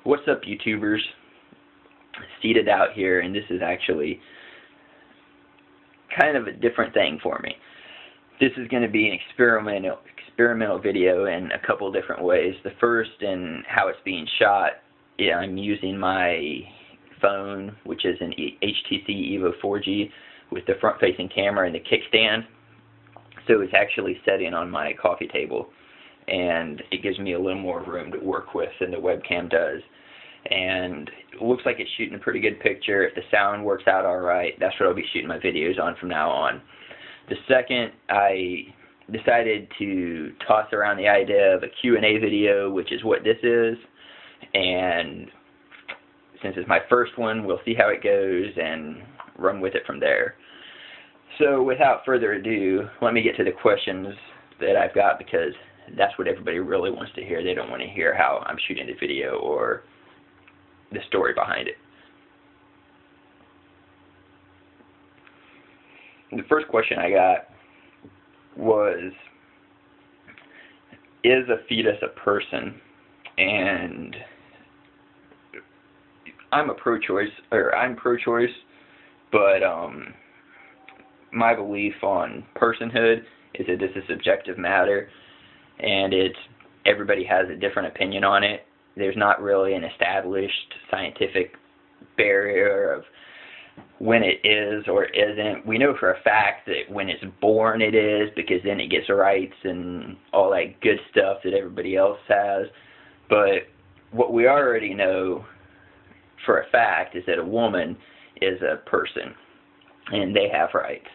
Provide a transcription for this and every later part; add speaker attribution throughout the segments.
Speaker 1: What's up, YouTubers? Seated out here, and this is actually kind of a different thing for me. This is going to be an experimental video in a couple different ways. The first, in how it's being shot. I'm using my phone, which is an HTC Evo 4G, with the front-facing camera and the kickstand. So it's actually setting on my coffee table, and it gives me a little more room to work with than the webcam does. And it looks like it's shooting a pretty good picture. If the sound works out alright, that's what I'll be shooting my videos on from now on. The second, I decided to toss around the idea of a Q&A video, which is what this is. And since it's my first one, we'll see how it goes and run with it from there. So without further ado, let me get to the questions that I've got, because that's what everybody really wants to hear. They don't want to hear how I'm shooting the video or the story behind it. The first question I got was, is a fetus a person? And I'm pro-choice, but my belief on personhood is that this is a subjective matter, and everybody has a different opinion on it. There's not really an established scientific barrier of when it is or isn't. We know for a fact that when it's born it is, because then it gets rights and all that good stuff that everybody else has. But what we already know for a fact is that a woman is a person, and they have rights,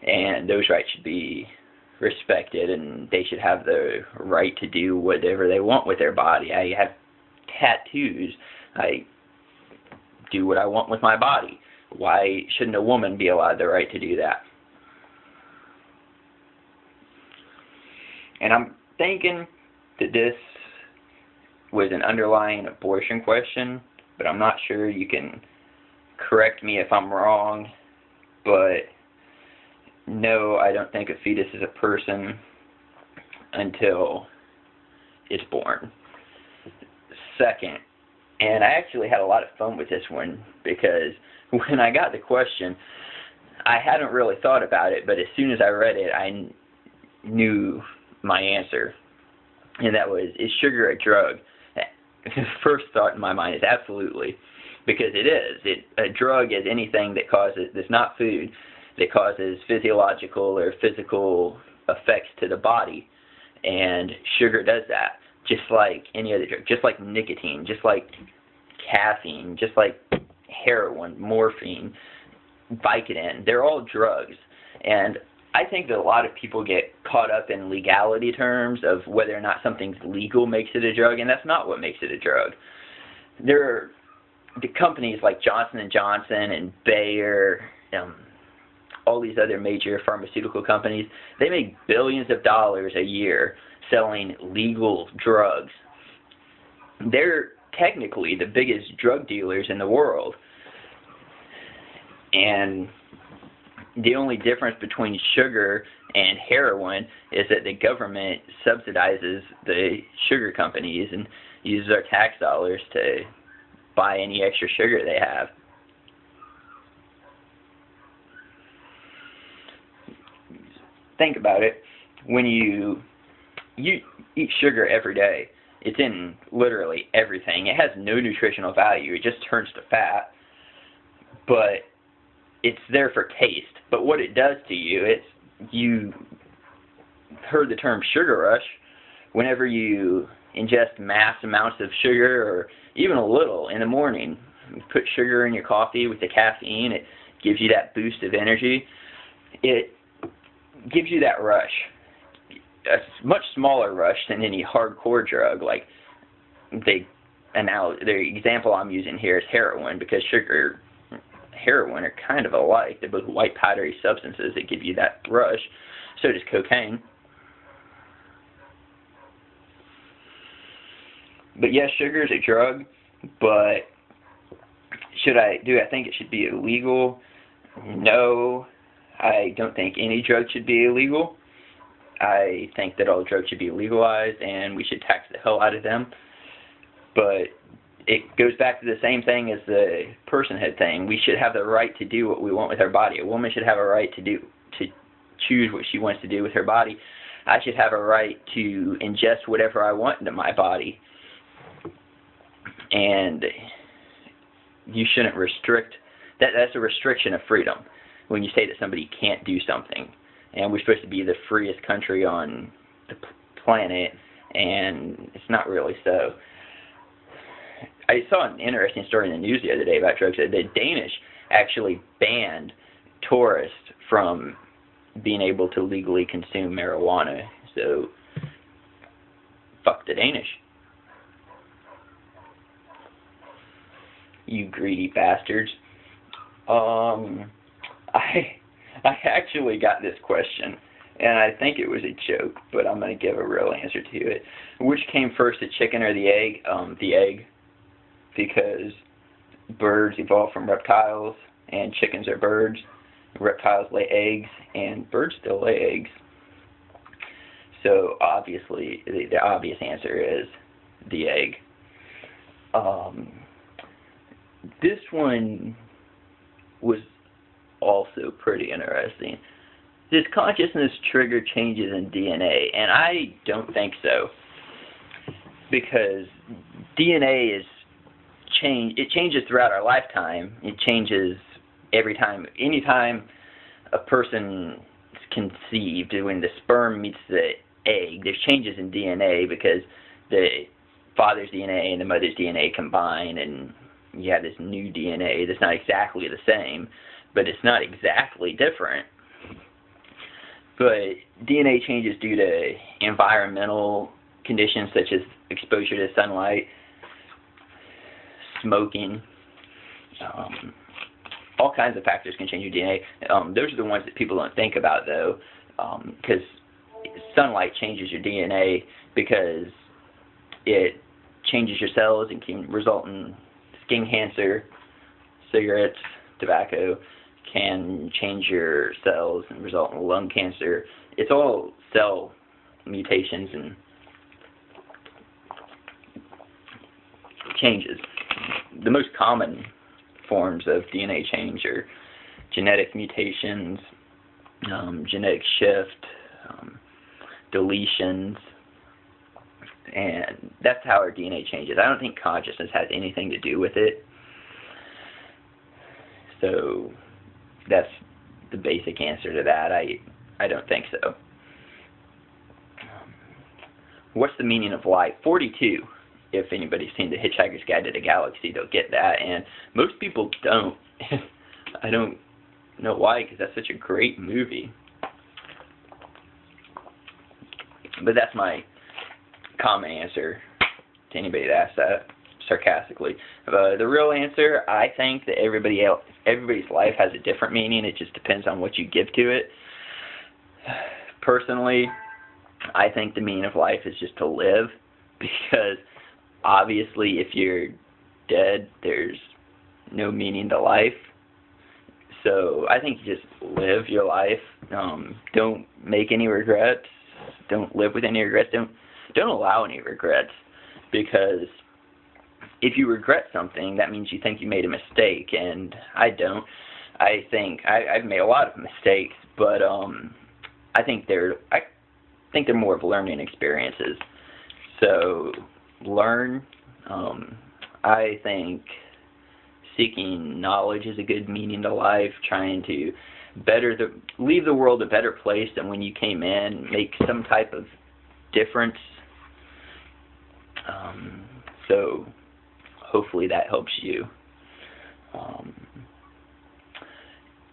Speaker 1: and those rights should be respected, and they should have the right to do whatever they want with their body. I have tattoos. I do what I want with my body. Why shouldn't a woman be allowed the right to do that? And I'm thinking that this was an underlying abortion question, but I'm not sure. You can correct me if I'm wrong, but no, I don't think a fetus is a person until it's born. Second, and I actually had a lot of fun with this one, because when I got the question, I hadn't really thought about it, but as soon as I read it, I knew my answer. And that was, is sugar a drug? The first thought in my mind is absolutely, because it is. A drug is anything that's not food, that causes physiological or physical effects to the body. And sugar does that, just like any other drug, just like nicotine, just like caffeine, just like heroin, morphine, Vicodin. They're all drugs. And I think that a lot of people get caught up in legality terms of whether or not something's legal makes it a drug, and that's not what makes it a drug. There are the companies like Johnson & Johnson and Bayer, all these other major pharmaceutical companies. They make billions of dollars a year selling legal drugs. They're technically the biggest drug dealers in the world. And the only difference between sugar and heroin is that the government subsidizes the sugar companies and uses our tax dollars to buy any extra sugar they have. Think about it. When you eat sugar every day, it's in literally everything. It has no nutritional value. It just turns to fat. But it's there for taste. But what it does to you, you heard the term sugar rush. Whenever you ingest mass amounts of sugar, or even a little in the morning, you put sugar in your coffee with the caffeine, it gives you that boost of energy. It gives you that rush. A much smaller rush than any hardcore drug. Like the example I'm using here is heroin, because sugar, heroin are kind of alike. They're both white powdery substances that give you that rush. So does cocaine. But yes, sugar is a drug, but do I think it should be illegal? No, I don't think any drug should be illegal. I think that all drugs should be legalized, and we should tax the hell out of them. But it goes back to the same thing as the personhood thing. We should have the right to do what we want with our body. A woman should have a right to choose what she wants to do with her body. I should have a right to ingest whatever I want into my body. And you shouldn't restrict that. That's a restriction of freedom when you say that somebody can't do something. And we're supposed to be the freest country on the planet, and it's not really so. I saw an interesting story in the news the other day about drugs. The Danish actually banned tourists from being able to legally consume marijuana. So, fuck the Danish. You greedy bastards. I actually got this question, and I think it was a joke, but I'm going to give a real answer to it. Which came first, the chicken or the egg? The egg, because birds evolved from reptiles, and chickens are birds. Reptiles lay eggs, and birds still lay eggs. So obviously, the obvious answer is the egg. This one was also pretty interesting. Does consciousness trigger changes in DNA? And I don't think so, because DNA is it changes throughout our lifetime. It changes every time. Anytime a person is conceived, when the sperm meets the egg, there's changes in DNA because the father's DNA and the mother's DNA combine, and you have this new DNA that's not exactly the same, but it's not exactly different. But DNA changes due to environmental conditions such as exposure to sunlight, smoking, all kinds of factors can change your DNA. Those are the ones that people don't think about, though, because sunlight changes your DNA because it changes your cells and can result in skin cancer. Cigarettes, tobacco can change your cells and result in lung cancer. It's all cell mutations and changes. The most common forms of DNA change are genetic mutations, genetic shift, deletions, and that's how our DNA changes. I don't think consciousness has anything to do with it. So that's the basic answer to that. I don't think so. What's the meaning of life? 42. If anybody's seen The Hitchhiker's Guide to the Galaxy, they'll get that. And most people don't. I don't know why, because that's such a great movie. But that's my common answer to anybody that asks that sarcastically. The real answer, I think that everybody's life has a different meaning. It just depends on what you give to it. Personally, I think the meaning of life is just to live, because obviously if you're dead, there's no meaning to life. So I think you just live your life. Don't make any regrets. Don't live with any regrets. Don't allow any regrets, because if you regret something, that means you think you made a mistake, and I don't. I think I've made a lot of mistakes, but I think they're more of learning experiences. So learn. I think seeking knowledge is a good meaning to life. Trying to leave the world a better place than when you came in. Make some type of difference. So hopefully that helps you.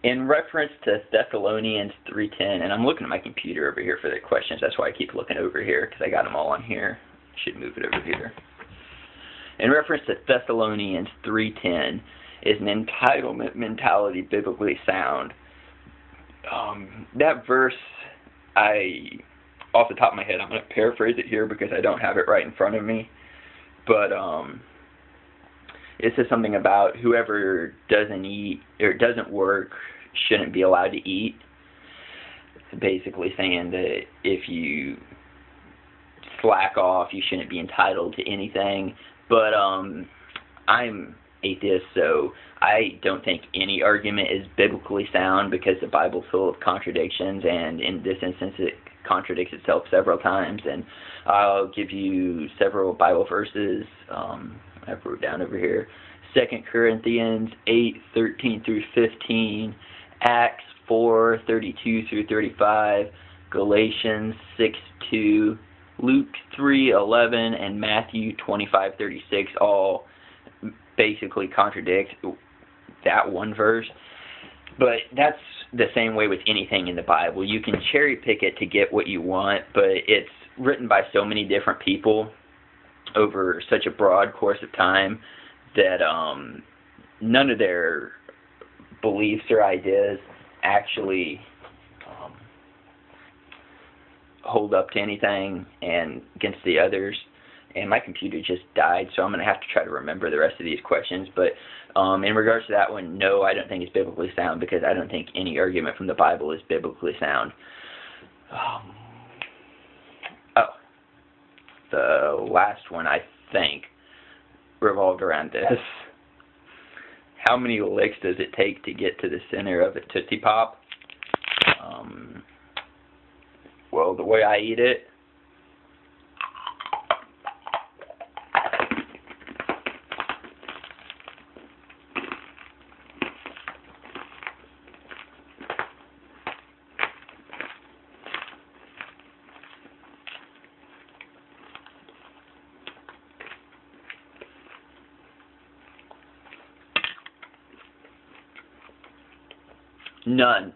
Speaker 1: In reference to Thessalonians 3:10, and I'm looking at my computer over here for the questions. That's why I keep looking over here, because I got them all on here. Should move it over here. In reference to Thessalonians 3:10, is an entitlement mentality biblically sound? That verse, off the top of my head, I'm going to paraphrase it here because I don't have it right in front of me. But it says something about whoever doesn't eat or doesn't work shouldn't be allowed to eat. It's basically saying that if you slack off, you shouldn't be entitled to anything. But I'm atheist, so I don't think any argument is biblically sound because the Bible's full of contradictions, and in this instance it contradicts itself several times. And I'll give you several Bible verses. I wrote down over here: 2 Corinthians 8:13 through 15, Acts 4:32 through 35, Galatians 6:2, Luke 3:11, and Matthew 25:36 all basically contradict that one verse. But that's the same way with anything in the Bible. You can cherry pick it to get what you want, but it's written by so many different people over such a broad course of time that none of their beliefs or ideas actually hold up to anything and against the others. And my computer just died, so I'm going to have to try to remember the rest of these questions. But in regards to that one, no, I don't think it's biblically sound, because I don't think any argument from the Bible is biblically sound. The last one, I think, revolved around this. How many licks does it take to get to the center of a Tootsie Pop? Well, the way I eat it, none.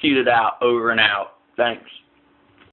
Speaker 1: Shoot it out, over and out. Thanks.